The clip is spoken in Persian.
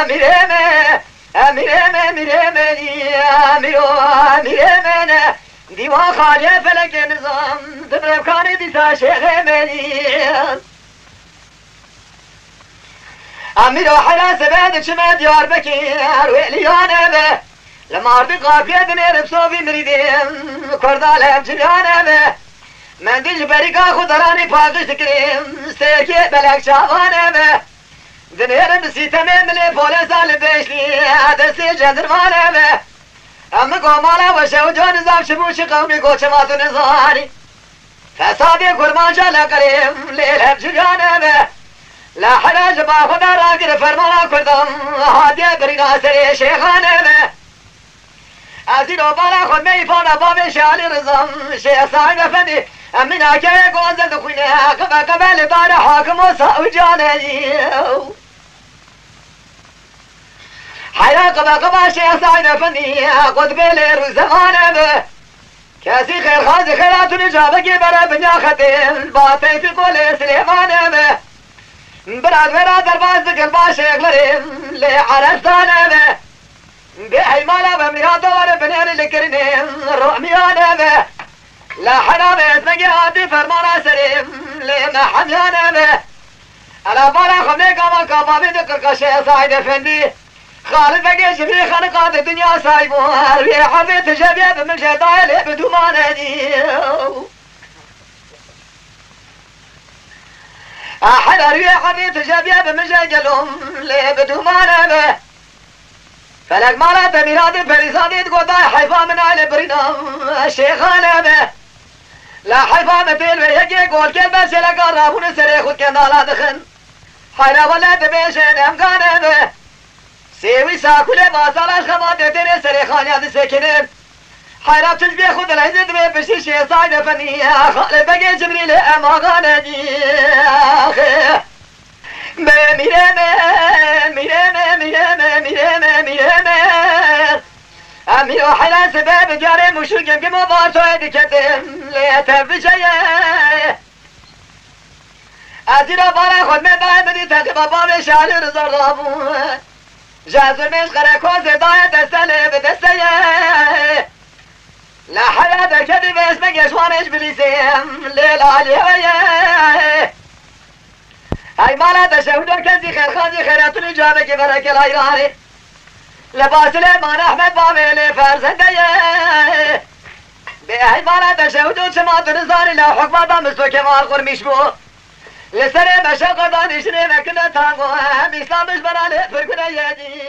امیرمه امیرمه دیوان خالی فلک نظام دبرکانی دیسا شیخ منی امیر حراس بعد شما ديار بكير ويليانا به لما ارضي قافية بنير بصوفي مريدين كردالهم جليانا به من ديش بريقا خضراني فاقش تكريم سيكي بلك شافانا به دنير بسيتمي ملي بوليسان بيشلي دسي جندرمانا به اما قومالا وشوجون زاب شموش قومي قوشماتو نزاري فسادي قرمان جالا قريم ليلهم جليانا به لا حراج با خدا را گر فرمانا کردم هادی برینا سری شیخانه به از این بالا خود می فانا باب شالی رزم شیخ صاحب افندی امین که گوزل دخوینه قبل دار حاکم و سعوجانه حیرا قبل شیخ صاحب افندی قطبه لیر زمانه به کسی خیر خازی خیراتون جابه که برای بنیا خطیل با تیفی قول سلیمانه به برادر باز ذكر باشيغلرين لعرفتانا به بحيمانا بميراتا وانا بنيان لكرنين رؤميانا به لا حرام اسمك هادي فرمانا سريم لما حميانا به انا بالا خمي قاما قاما بذكر كشي صايد افندي خالد بقي شفي خلقات الدنيا سايبوها ريحة في تجابيه بمشي طايل بدومانا دي أحد ريحة في تجابيه بمجاجلهم ليه بدومانا به فلك مالا تميرات فريساتي تقوضا حيفا من آل برينام الشيخانا به لا حيفا مثل ويهجي قول كل بس لك رابون سري خود كندالا دخن حيلا ولا تبيشن امكانا به سيوي ساكولي باصالاش خماتي تيري سري خانيات سكنين حيراب تشبيه خود العزيز بشي شي صايدة فنية خالي بقي جبريل اماغانا دي امیر حلا سبب جاره مشوقم که مبارتو ادکتم لیتم بشیه از این بارا خود من باید بدی تقیبا باب شعلی رزار دابون جازر مش قرکوز دای دستله به دستیه لا حياة كذب اسمك يشوانش بليسيم ليل عليه هاي مالا تشهدون كنزي خير خانزي خيرات الإجابة كبرك الهيراني لباس الإيمان أحمد باميلي فرزندية بهاي مالا تشهدون سماط نزاري لا حكمة دامستو كمال قرميش بو لسري مشاقة دانشني مكنا تانقو هم إسلام مش برالي فرقنا يدي